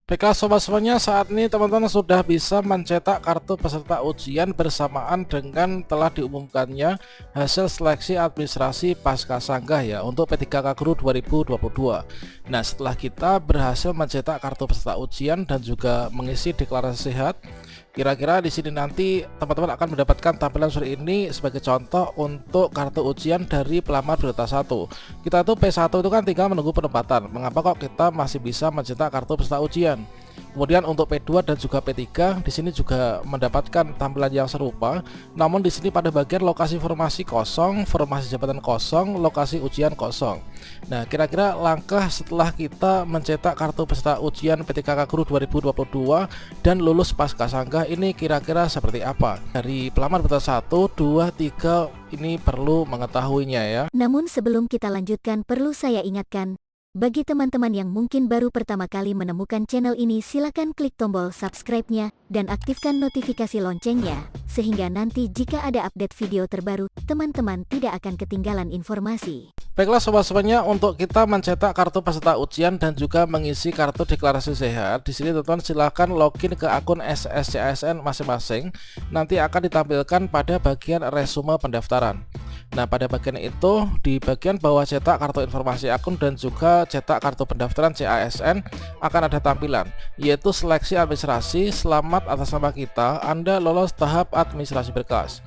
Baiklah sobat semuanya, saat ini teman-teman sudah bisa mencetak kartu peserta ujian bersamaan dengan telah diumumkannya hasil seleksi administrasi Pascasanggah ya untuk P3K Guru 2022. Nah, setelah kita berhasil mencetak kartu peserta ujian dan juga mengisi deklarasi sehat, kira-kira di sini nanti teman-teman akan mendapatkan tampilan seperti ini sebagai contoh untuk kartu ujian dari pelamar prioritas 1. Kita tuh P1 itu kan tinggal menunggu penempatan. Mengapa kok kita masih bisa mencetak kartu peserta ujian? Kemudian untuk P2 dan juga P3 di sini juga mendapatkan tampilan yang serupa. Namun di sini pada bagian lokasi formasi kosong, formasi jabatan kosong, lokasi ujian kosong. Nah, kira-kira langkah setelah kita mencetak kartu peserta ujian P3K Guru 2022 dan lulus Pascasanggah ini kira-kira seperti apa? Dari pelamar prioritas 1, 2, 3 ini perlu mengetahuinya ya. Namun sebelum kita lanjutkan, perlu saya ingatkan, bagi teman-teman yang mungkin baru pertama kali menemukan channel ini, silakan klik tombol subscribe-nya dan aktifkan notifikasi loncengnya, sehingga nanti jika ada update video terbaru, teman-teman tidak akan ketinggalan informasi. Baiklah sobat semuanya, untuk kita mencetak kartu peserta ujian dan juga mengisi kartu deklarasi sehat, di sini teman-teman silahkan login ke akun SSCASN masing-masing. Nanti akan ditampilkan pada bagian resume pendaftaran. Nah, pada bagian itu di bagian bawah cetak kartu informasi akun dan juga cetak kartu pendaftaran CASN akan ada tampilan yaitu seleksi administrasi. Selamat atas nama kita, Anda lolos tahap administrasi berkas.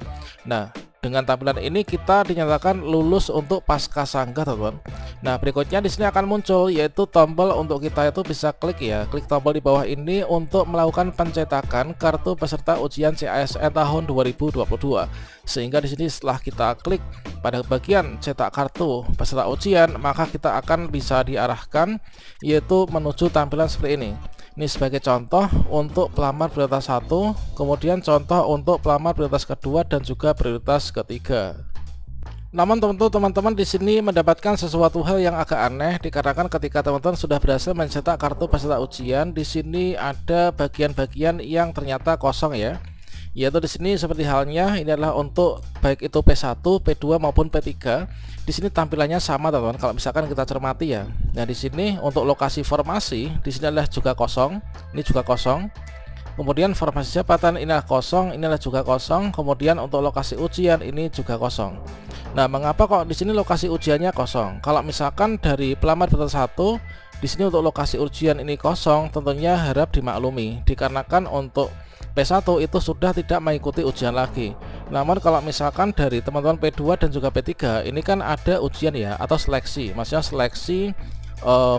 Nah, dengan tampilan ini kita dinyatakan lulus untuk Pascasanggah, teman-teman. Nah, berikutnya di sini akan muncul yaitu tombol untuk kita itu bisa klik ya, klik tombol di bawah ini untuk melakukan pencetakan kartu peserta ujian CASN tahun 2022. Sehingga di sini setelah kita klik pada bagian cetak kartu peserta ujian, maka kita akan bisa diarahkan yaitu menuju tampilan seperti ini. Ini sebagai contoh untuk pelamar prioritas 1, kemudian contoh untuk pelamar prioritas kedua dan juga prioritas ketiga. Namun tentu teman-teman di sini mendapatkan sesuatu hal yang agak aneh, dikarenakan ketika teman-teman sudah berhasil mencetak kartu peserta ujian, di sini ada bagian-bagian yang ternyata kosong ya. Yaitu di sini seperti halnya ini adalah untuk baik itu P1, P2 maupun P3. Di sini tampilannya sama, teman-teman. Kalau misalkan kita cermati ya. Nah, di sini untuk lokasi formasi di sini adalah juga kosong, ini juga kosong. Kemudian formasi jabatan ini adalah kosong, ini adalah juga kosong. Kemudian untuk lokasi ujian ini juga kosong. Nah, mengapa kok di sini lokasi ujiannya kosong? Kalau misalkan dari pelamar prioritas 1 di sini untuk lokasi ujian ini kosong, tentunya harap dimaklumi dikarenakan untuk P1 itu sudah tidak mengikuti ujian lagi. Namun kalau misalkan dari teman-teman P2 dan juga P3 ini kan ada ujian ya, atau seleksi. Maksudnya seleksi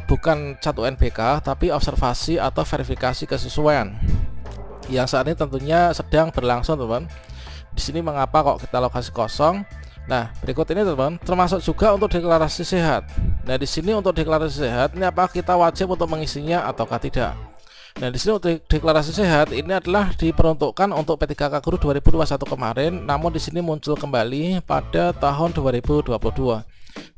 bukan 1 NBK tapi observasi atau verifikasi kesesuaian yang saat ini tentunya sedang berlangsung, teman. Di sini mengapa kok kita lokasi kosong? Nah, berikut ini teman, termasuk juga untuk deklarasi sehat. Nah, di sini untuk deklarasi sehat ini apakah kita wajib untuk mengisinya ataukah tidak? Nah, di sini untuk deklarasi sehat ini adalah diperuntukkan untuk P3K Guru 2021 kemarin, namun di sini muncul kembali pada tahun 2022.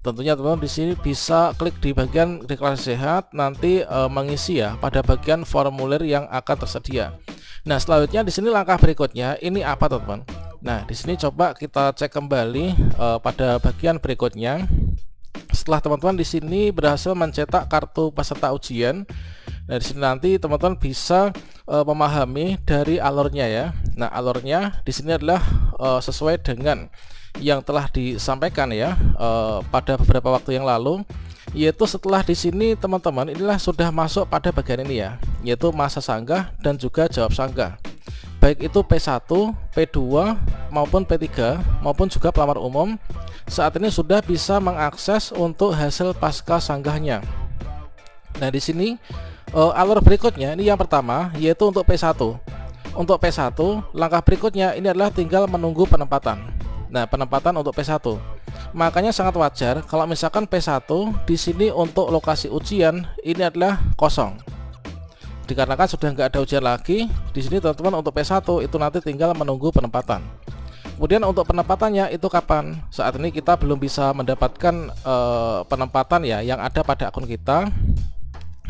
Tentunya teman-teman di sini bisa klik di bagian deklarasi sehat, nanti mengisi ya pada bagian formulir yang akan tersedia. Nah, selanjutnya di sini langkah berikutnya ini apa, teman-teman? Nah, di sini coba kita cek kembali pada bagian berikutnya. Setelah teman-teman di sini berhasil mencetak kartu peserta ujian, nah di sini nanti teman-teman bisa memahami dari alurnya ya. Nah, alurnya di sini adalah sesuai dengan yang telah disampaikan ya pada beberapa waktu yang lalu, yaitu setelah di sini teman-teman inilah sudah masuk pada bagian ini ya, yaitu masa sanggah dan juga jawab sanggah. Baik itu P1, P2 maupun P3 maupun juga pelamar umum saat ini sudah bisa mengakses untuk hasil Pascasanggahnya. Nah, di sini alur berikutnya ini yang pertama yaitu untuk P1. Untuk P1 langkah berikutnya ini adalah tinggal menunggu penempatan. Nah, penempatan untuk P1. Makanya sangat wajar kalau misalkan P1 di sini untuk lokasi ujian ini adalah kosong. Dikarenakan sudah nggak ada ujian lagi, di sini teman-teman untuk P1 itu nanti tinggal menunggu penempatan. Kemudian untuk penempatannya itu kapan? Saat ini kita belum bisa mendapatkan penempatan ya yang ada pada akun kita.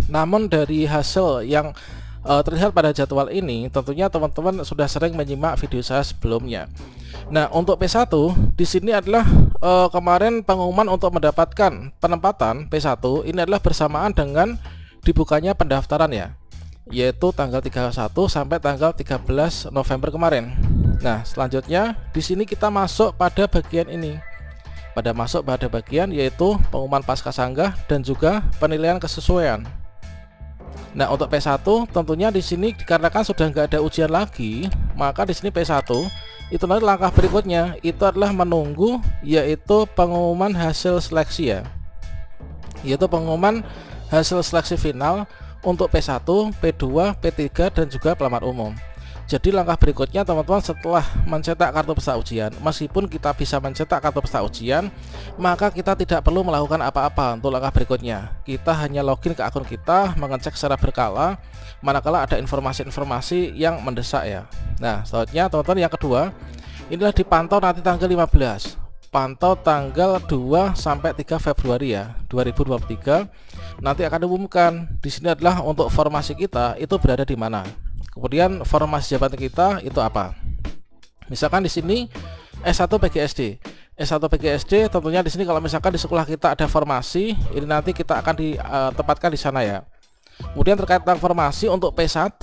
Namun dari hasil yang terlihat pada jadwal ini, tentunya teman-teman sudah sering menyimak video saya sebelumnya. Nah, untuk P1 di sini adalah kemarin pengumuman untuk mendapatkan penempatan P1 ini adalah bersamaan dengan dibukanya pendaftaran ya. yaitu tanggal 31 sampai tanggal 13 November kemarin. Nah, selanjutnya di sini kita masuk pada bagian ini. Masuk pada bagian yaitu pengumuman pascasanggah dan juga penilaian kesesuaian. Nah, untuk P1 tentunya di sini dikarenakan sudah nggak ada ujian lagi, maka di sini P1 itu nanti langkah berikutnya itu adalah menunggu yaitu pengumuman hasil seleksi ya. Yaitu pengumuman hasil seleksi final untuk P1, P2, P3 dan juga pelamar umum. Jadi langkah berikutnya teman-teman setelah mencetak kartu peserta ujian, meskipun kita bisa mencetak kartu peserta ujian, maka kita tidak perlu melakukan apa-apa untuk langkah berikutnya. Kita hanya login ke akun kita, mengecek secara berkala manakala ada informasi-informasi yang mendesak ya. Nah, selanjutnya teman-teman yang kedua, inilah dipantau nanti tanggal 15. Pantau tanggal 2 sampai 3 Februari ya, 2023. Nanti akan diumumkan. Di sini adalah untuk formasi kita itu berada di mana. Kemudian formasi jabatan kita itu apa? Misalkan di sini S1 PGSD. S1 PGSD tentunya di sini kalau misalkan di sekolah kita ada formasi, ini nanti kita akan ditempatkan di sana ya. Kemudian terkait tentang formasi untuk P1,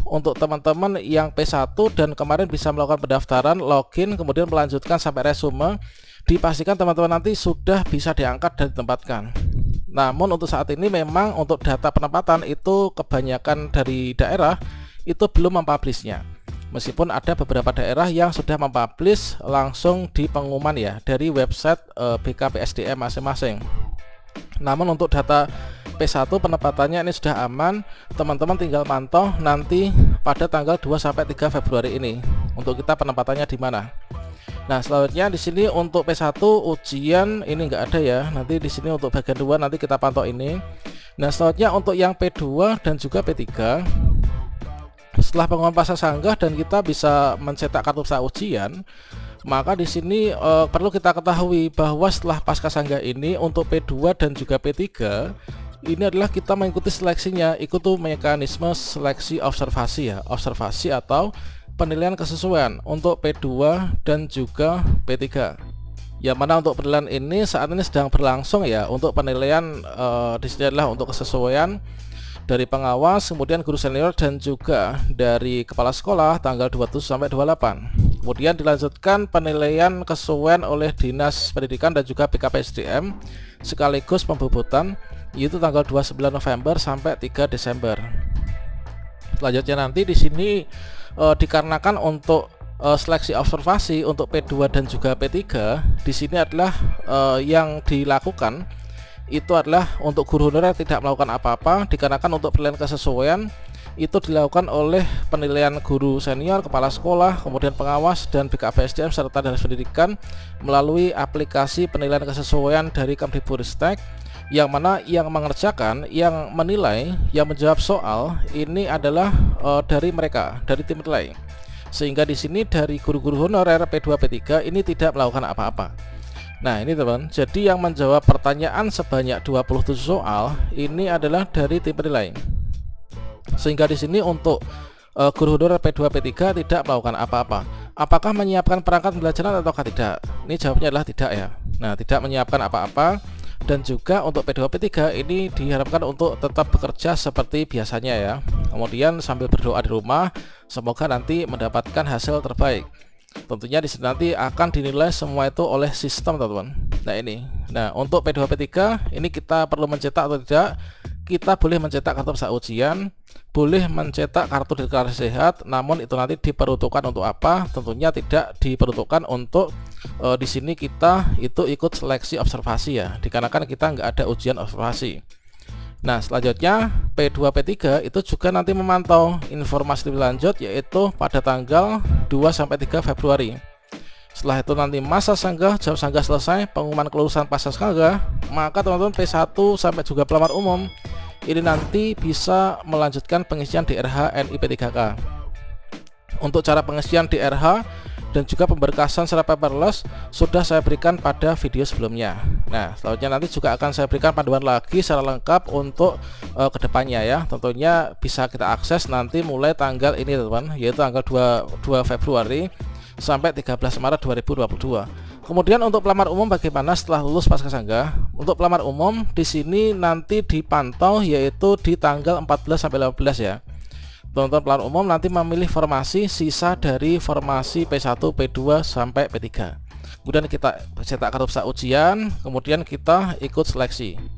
untuk teman-teman yang P1 dan kemarin bisa melakukan pendaftaran, login, kemudian melanjutkan sampai resume, dipastikan teman-teman nanti sudah bisa diangkat dan ditempatkan. Namun untuk saat ini memang untuk data penempatan itu kebanyakan dari daerah itu belum mempublishnya, meskipun ada beberapa daerah yang sudah mempublish langsung di pengumuman ya dari website BKPSDM masing-masing. Namun untuk data P1 penempatannya ini sudah aman, teman-teman tinggal pantau nanti pada tanggal 2 sampai 3 Februari ini untuk kita penempatannya di mana. Nah, selanjutnya di sini untuk P1 ujian ini enggak ada ya. Nanti di sini untuk bagian 2 nanti kita pantau ini. Nah, selanjutnya untuk yang P2 dan juga P3, setelah pengumuman pascasanggah dan kita bisa mencetak kartu peserta ujian, maka di sini perlu kita ketahui bahwa setelah pascasanggah ini untuk P2 dan juga P3 ini adalah kita mengikuti seleksinya, ikuti mekanisme seleksi observasi ya, observasi atau penilaian kesesuaian untuk P2 dan juga P3. Yang mana untuk penilaian ini saat ini sedang berlangsung ya. Untuk penilaian di sini adalah untuk kesesuaian dari pengawas, kemudian guru senior dan juga dari kepala sekolah tanggal 27 sampai 28. Kemudian dilanjutkan penilaian kesesuaian oleh Dinas Pendidikan dan juga BKPSDM sekaligus pembobotan yaitu tanggal 29 November sampai 3 Desember. Selanjutnya nanti di sini dikarenakan untuk seleksi observasi untuk P2 dan juga P3 di sini adalah yang dilakukan itu adalah untuk guru honorer tidak melakukan apa-apa, dikarenakan untuk penilaian kesesuaian itu dilakukan oleh penilaian guru senior, kepala sekolah, kemudian pengawas dan BKPSDM serta Dinas Pendidikan melalui aplikasi penilaian kesesuaian dari Kemdikbudristek, yang mana yang mengerjakan, yang menilai, yang menjawab soal ini adalah dari mereka, dari tim penilai. Sehingga di sini dari guru-guru honorer P2 P3 ini tidak melakukan apa-apa. Nah, ini teman, jadi yang menjawab pertanyaan sebanyak 27 soal ini adalah dari tim penilai. Sehingga di sini untuk guru honorer P2 P3 tidak melakukan apa-apa. Apakah menyiapkan perangkat pembelajaran atau tidak? Ini jawabnya adalah tidak ya. Nah, tidak menyiapkan apa-apa. Dan juga untuk P2 P3 ini diharapkan untuk tetap bekerja seperti biasanya ya. Kemudian sambil berdoa di rumah, semoga nanti mendapatkan hasil terbaik. Tentunya di sini nanti akan dinilai semua itu oleh sistem teman-teman. Nah ini, nah untuk P2 P3 ini kita perlu mencetak atau tidak? Kita boleh mencetak kartu peserta ujian, boleh mencetak kartu deklarasi sehat, namun itu nanti diperuntukkan untuk apa? Tentunya tidak diperuntukkan untuk di sini kita itu ikut seleksi observasi ya, dikarenakan kita nggak ada ujian observasi. Nah, selanjutnya P2 P3 itu juga nanti memantau informasi lebih lanjut yaitu pada tanggal 2 sampai 3 Februari. Setelah itu nanti masa sanggah, jam sanggah selesai, pengumuman kelulusan pasca sanggah, maka teman-teman P1 sampai juga pelamar umum ini nanti bisa melanjutkan pengisian DRH NIP3K. Untuk cara pengisian DRH dan juga pemberkasan secara paperless sudah saya berikan pada video sebelumnya. Nah, selanjutnya nanti juga akan saya berikan panduan lagi secara lengkap untuk kedepannya ya. Tentunya bisa kita akses nanti mulai tanggal ini teman-teman, yaitu tanggal 2 Februari sampai 13 Maret 2022. Kemudian untuk pelamar umum bagaimana setelah lulus pasca sanggah? Untuk pelamar umum di sini nanti dipantau yaitu di tanggal 14 sampai 15 ya. Teman-teman pelayanan umum nanti memilih formasi sisa dari formasi P1, P2 sampai P3. Kemudian kita cetak kartu peserta ujian, kemudian kita ikut seleksi.